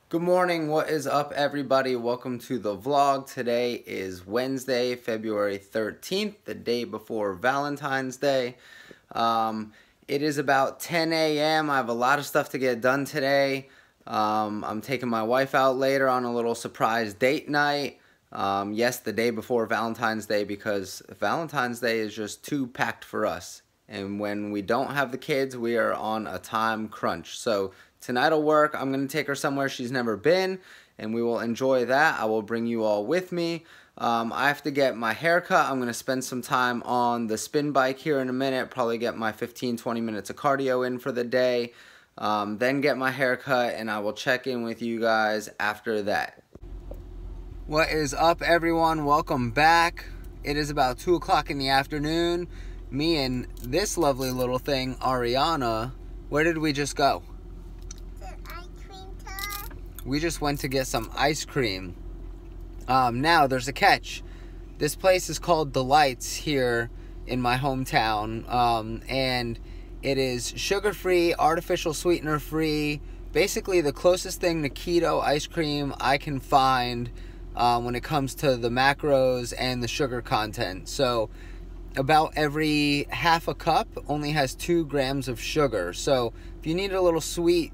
Good morning, what is up everybody? Welcome to the vlog. Today is Wednesday, February 13th, the day before Valentine's Day. It is about 10 a.m. I have a lot of stuff to get done today. I'm taking my wife out later on a little surprise date night. Yes, the day before Valentine's Day, because Valentine's Day is just too packed for us. And when we don't have the kids, we are on a time crunch. So tonight will work. I'm going to take her somewhere she's never been, and we will enjoy that. I will bring you all with me. I have to get my hair cut. I'm going to spend some time on the spin bike here in a minute, probably get my 15-20 minutes of cardio in for the day, then get my hair cut, and I will check in with you guys after that. What is up, everyone? Welcome back. It is about 2 o'clock in the afternoon. Me and this lovely little thing, Ariana, where did we just go? The ice cream truck. We just went to get some ice cream. Now, there's a catch. This place is called Delights here in my hometown, and it is sugar-free, artificial sweetener-free, basically the closest thing to keto ice cream I can find when it comes to the macros and the sugar content. So about every half a cup only has 2 grams of sugar. So if you need a little sweet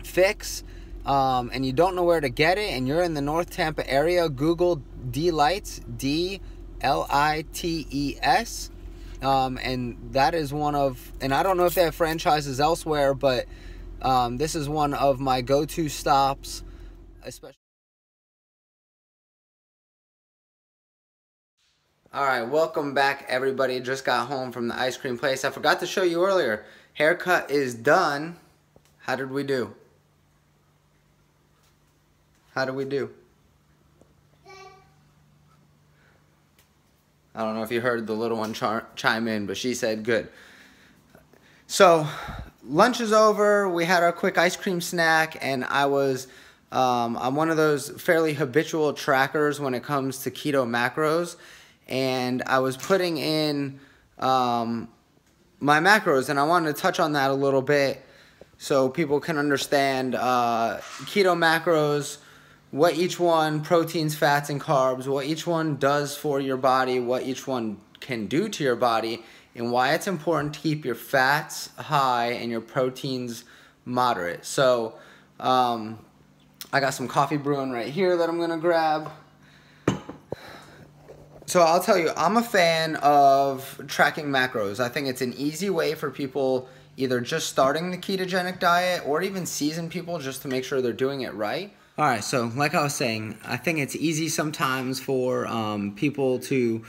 fix and you don't know where to get it and you're in the North Tampa area, Google Delights, D-L-I-T-E-S. And that is one of, and I don't know if they have franchises elsewhere, but this is one of my go-to stops, especially. Alright, welcome back everybody. Just got home from the ice cream place. I forgot to show you earlier. Haircut is done. How did we do? How did we do? I don't know if you heard the little one chime in, but she said good. So, lunch is over. We had our quick ice cream snack, and I'm one of those fairly habitual trackers when it comes to keto macros. And I was putting in my macros, and I wanted to touch on that a little bit so people can understand keto macros, what each one, proteins, fats, and carbs, what each one does for your body, what each one can do to your body, and why it's important to keep your fats high and your proteins moderate. So I got some coffee brewing right here that I'm going to grab. So I'll tell you, I'm a fan of tracking macros. I think it's an easy way for people either just starting the ketogenic diet or even seasoned people just to make sure they're doing it right. All right, so like I was saying, I think it's easy sometimes for people to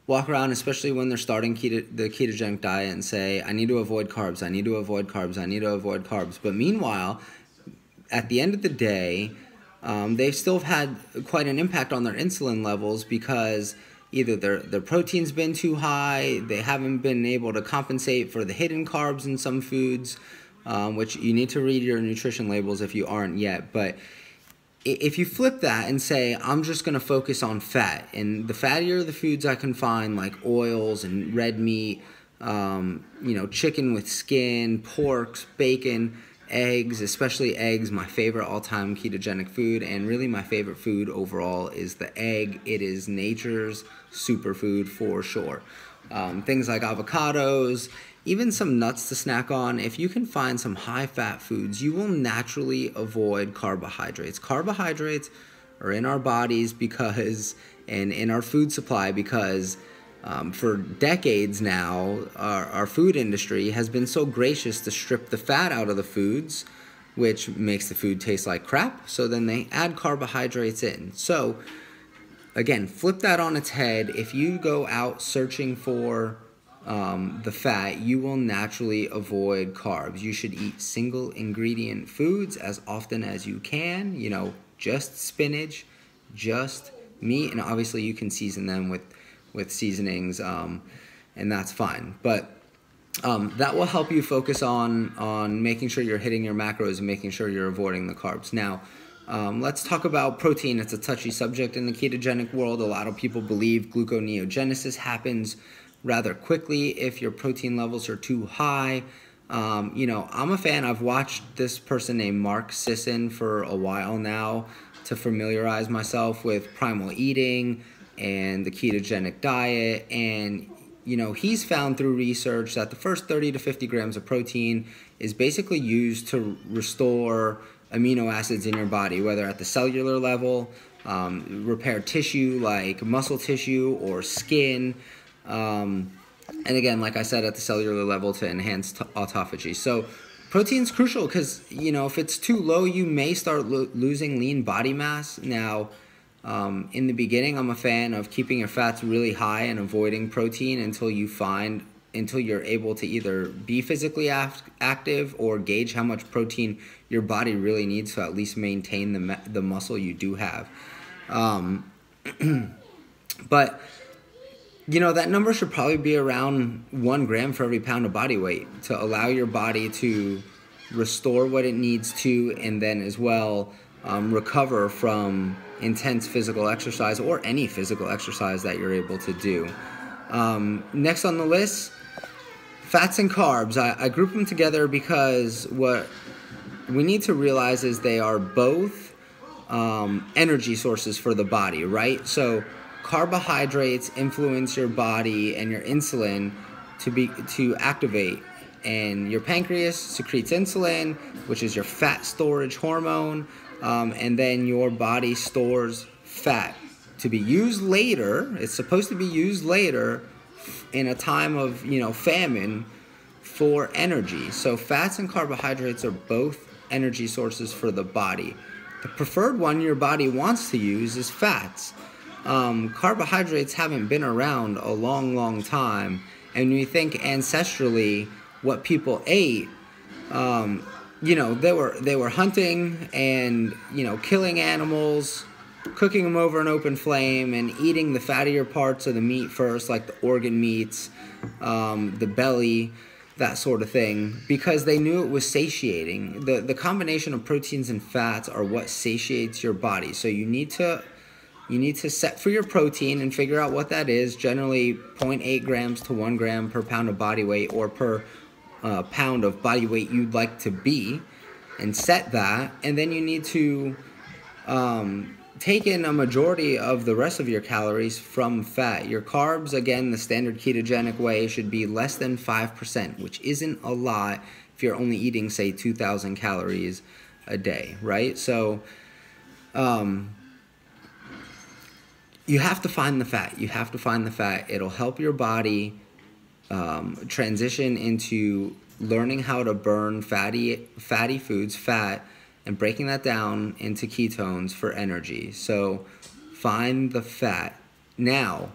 walk around, especially when they're starting the ketogenic diet, and say, I need to avoid carbs, I need to avoid carbs, I need to avoid carbs. But meanwhile, at the end of the day, they've still had quite an impact on their insulin levels because either their protein's been too high, they haven't been able to compensate for the hidden carbs in some foods, which you need to read your nutrition labels if you aren't yet. But if you flip that and say, I'm just going to focus on fat, and the fattier the foods I can find, like oils and red meat, chicken with skin, porks, bacon, eggs, especially eggs, my favorite all-time ketogenic food, and really my favorite food overall is the egg. It is nature's superfood for sure. Things like avocados, even some nuts to snack on. If you can find some high-fat foods, you will naturally avoid carbohydrates. Carbohydrates are in our bodies and in our food supply because for decades now, our food industry has been so gracious to strip the fat out of the foods, which makes the food taste like crap. So then they add carbohydrates in. So again, flip that on its head. If you go out searching for the fat, you will naturally avoid carbs. You should eat single ingredient foods as often as you can. Just spinach, just meat, and obviously you can season them with seasonings, and that's fine. But that will help you focus on making sure you're hitting your macros and making sure you're avoiding the carbs. Now, let's talk about protein. It's a touchy subject in the ketogenic world. A lot of people believe gluconeogenesis happens rather quickly if your protein levels are too high. I'm a fan. I've watched this person named Mark Sisson for a while now to familiarize myself with primal eating and the ketogenic diet. And, he's found through research that the first 30 to 50 grams of protein is basically used to restore amino acids in your body, whether at the cellular level, repair tissue like muscle tissue or skin, and again, like I said, at the cellular level to enhance autophagy. So protein's crucial because, if it's too low, you may start losing lean body mass. Now, in the beginning, I'm a fan of keeping your fats really high and avoiding protein until you're able to either be physically active or gauge how much protein your body really needs to at least maintain the muscle you do have. But that number should probably be around 1 gram for every pound of body weight to allow your body to restore what it needs to, and then as well recover from intense physical exercise or any physical exercise that you're able to do. Next on the list, fats and carbs. I group them together because what we need to realize is they are both energy sources for the body, right? So carbohydrates influence your body and your insulin to activate, and your pancreas secretes insulin, which is your fat storage hormone, and then your body stores fat to be used later. It's supposed to be used later in a time of famine for energy. So fats and carbohydrates are both energy sources for the body. The preferred one your body wants to use is fats. Carbohydrates haven't been around a long time, and when you think ancestrally what people ate, they were hunting and killing animals, cooking them over an open flame, and eating the fattier parts of the meat first, like the organ meats, the belly, that sort of thing, because they knew it was satiating. The combination of proteins and fats are what satiates your body. So you need to set for your protein and figure out what that is, generally 0.8 grams to 1 gram per pound of body weight, or per pound of body weight you'd like to be, and set that. And then you need to take in a majority of the rest of your calories from fat. Your carbs, again, the standard ketogenic way, should be less than 5%, which isn't a lot if you're only eating, say, 2,000 calories a day, right? So you have to find the fat. You have to find the fat. It'll help your body transition into learning how to burn fatty foods, fat, and breaking that down into ketones for energy. So find the fat. Now,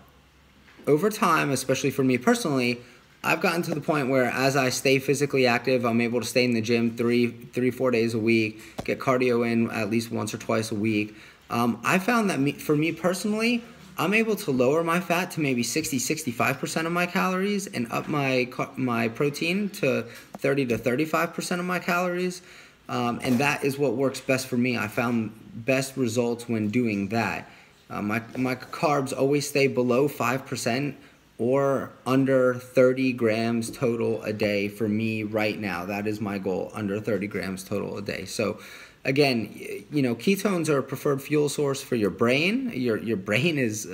over time, especially for me personally, I've gotten to the point where as I stay physically active, I'm able to stay in the gym 4 days a week, get cardio in at least once or twice a week. I found that for me personally, I'm able to lower my fat to maybe 60-65% of my calories and up my protein to 30 to 35% of my calories. And that is what works best for me. I found best results when doing that. My carbs always stay below 5% or under 30 grams total a day for me right now. That is my goal, under 30 grams total a day. So again, ketones are a preferred fuel source for your brain. Your brain is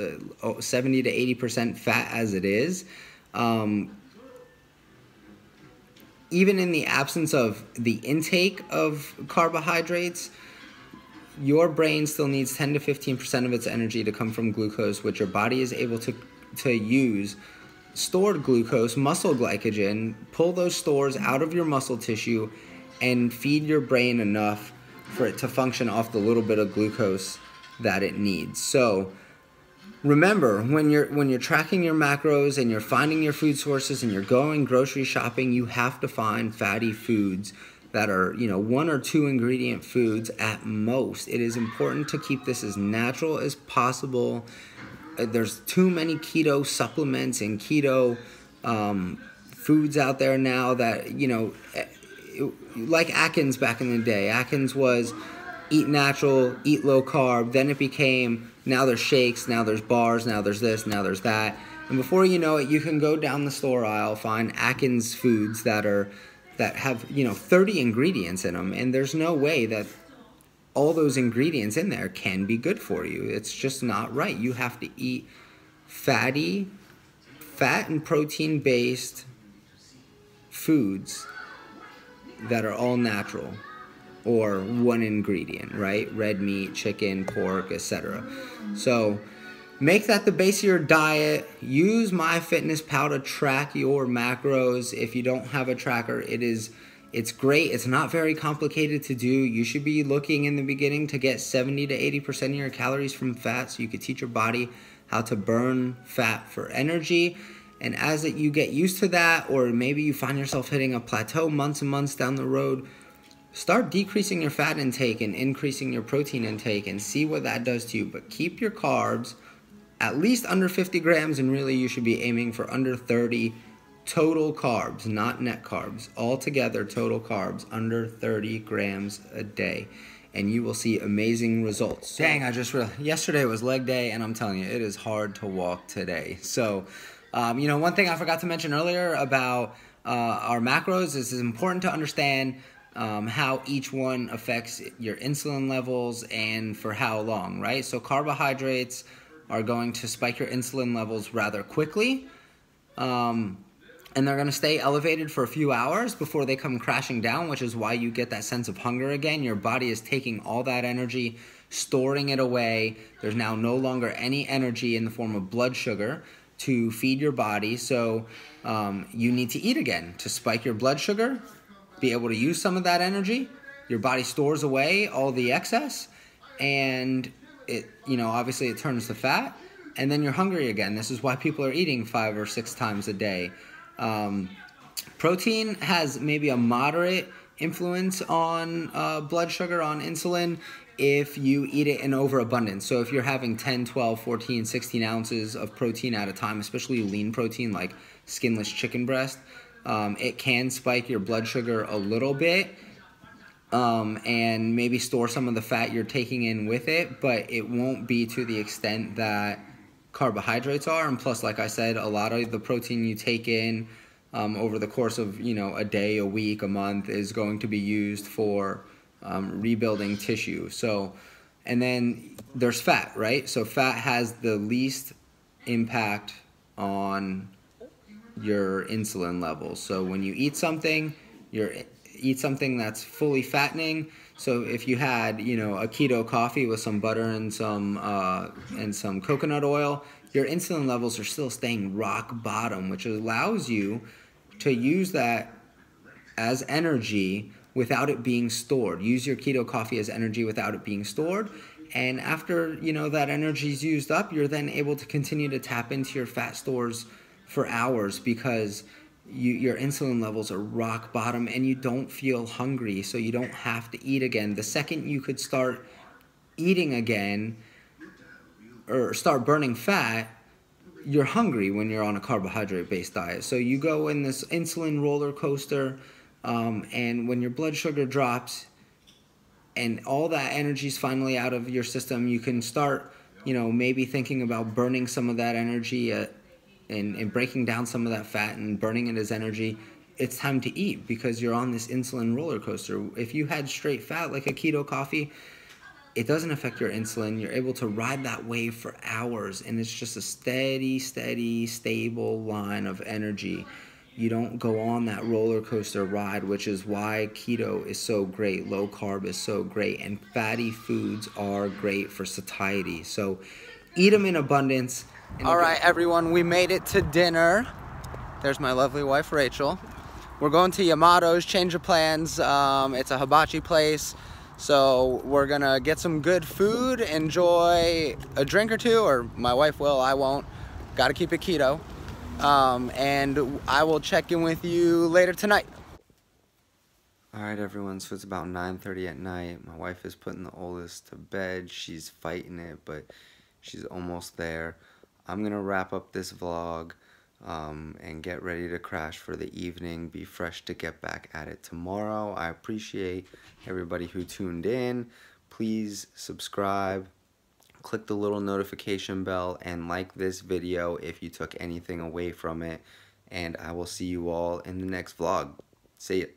70 to 80% fat as it is. Even in the absence of the intake of carbohydrates, your brain still needs 10 to 15% of its energy to come from glucose, which your body is able to use stored glucose, muscle glycogen, pull those stores out of your muscle tissue, and feed your brain enough for it to function off the little bit of glucose that it needs. So remember, when you're tracking your macros and you're finding your food sources and you're going grocery shopping, you have to find fatty foods that are, 1 or 2 ingredient foods at most. It is important to keep this as natural as possible. There's too many keto supplements and keto foods out there now that, like Atkins back in the day. Atkins was eat natural, eat low carb. Then it became, now there's shakes, now there's bars, now there's this, now there's that. And before you know it, you can go down the store aisle, find Atkins foods that are that have, 30 ingredients in them, and there's no way that all those ingredients in there can be good for you. It's just not right. You have to eat fat and protein based foods that are all natural or one ingredient, right? Red meat, chicken, pork, etc. So make that the base of your diet. Use MyFitnessPal to track your macros. If you don't have a tracker, it's great. It's not very complicated to do. You should be looking in the beginning to get 70 to 80% of your calories from fat, so you could teach your body how to burn fat for energy. And as you get used to that, or maybe you find yourself hitting a plateau months and months down the road, start decreasing your fat intake and increasing your protein intake and see what that does to you. But keep your carbs at least under 50 grams, and really you should be aiming for under 30 total carbs, not net carbs. Altogether, total carbs under 30 grams a day, and you will see amazing results. Dang, I just realized yesterday was leg day, and I'm telling you, it is hard to walk today. So, one thing I forgot to mention earlier about our macros is it's important to understand how each one affects your insulin levels and for how long, right? So carbohydrates are going to spike your insulin levels rather quickly. And they're going to stay elevated for a few hours before they come crashing down, which is why you get that sense of hunger again. Your body is taking all that energy, storing it away. There's now no longer any energy in the form of blood sugar to feed your body. So you need to eat again to spike your blood sugar, be able to use some of that energy. Your body stores away all the excess, and it, obviously it turns to fat, and then you're hungry again. This is why people are eating 5 or 6 times a day. Protein has maybe a moderate influence on blood sugar, on insulin, if you eat it in overabundance. So if you're having 10, 12, 14, 16 ounces of protein at a time, especially lean protein like skinless chicken breast, it can spike your blood sugar a little bit, and maybe store some of the fat you're taking in with it, but it won't be to the extent that carbohydrates are. And plus, like I said, a lot of the protein you take in over the course of a day, a week, a month is going to be used for rebuilding tissue. So, and then there's fat, right? So fat has the least impact on your insulin levels. So when you eat something, eat something that's fully fattening. So if you had, a keto coffee with some butter and some coconut oil, your insulin levels are still staying rock bottom, which allows you to use that as energy without it being stored. Use your keto coffee as energy without it being stored. And after, that energy is used up, you're then able to continue to tap into your fat stores for hours, because your insulin levels are rock bottom and you don't feel hungry, so you don't have to eat again. The second you could start eating again or start burning fat, you're hungry when you're on a carbohydrate-based diet. So you go in this insulin roller coaster, and when your blood sugar drops and all that energy is finally out of your system, you can start, maybe thinking about burning some of that energy and breaking down some of that fat and burning it as energy. It's time to eat because you're on this insulin roller coaster. If you had straight fat like a keto coffee, it doesn't affect your insulin. You're able to ride that wave for hours, and it's just a steady, stable line of energy. You don't go on that roller coaster ride, which is why keto is so great, low carb is so great, and fatty foods are great for satiety. So eat them in abundance. All right, everyone, we made it to dinner. There's my lovely wife, Rachel. We're going to Yamato's, change of plans. It's a hibachi place. So we're gonna get some good food, enjoy a drink or two, or my wife will, I won't. Gotta keep it keto. And I will check in with you later tonight. All right, everyone, so it's about 9:30 at night. My wife is putting the oldest to bed. She's fighting it, but she's almost there. I'm gonna wrap up this vlog and get ready to crash for the evening, be fresh to get back at it tomorrow. I appreciate everybody who tuned in. Please subscribe, click the little notification bell, and like this video if you took anything away from it. And I will see you all in the next vlog. See ya.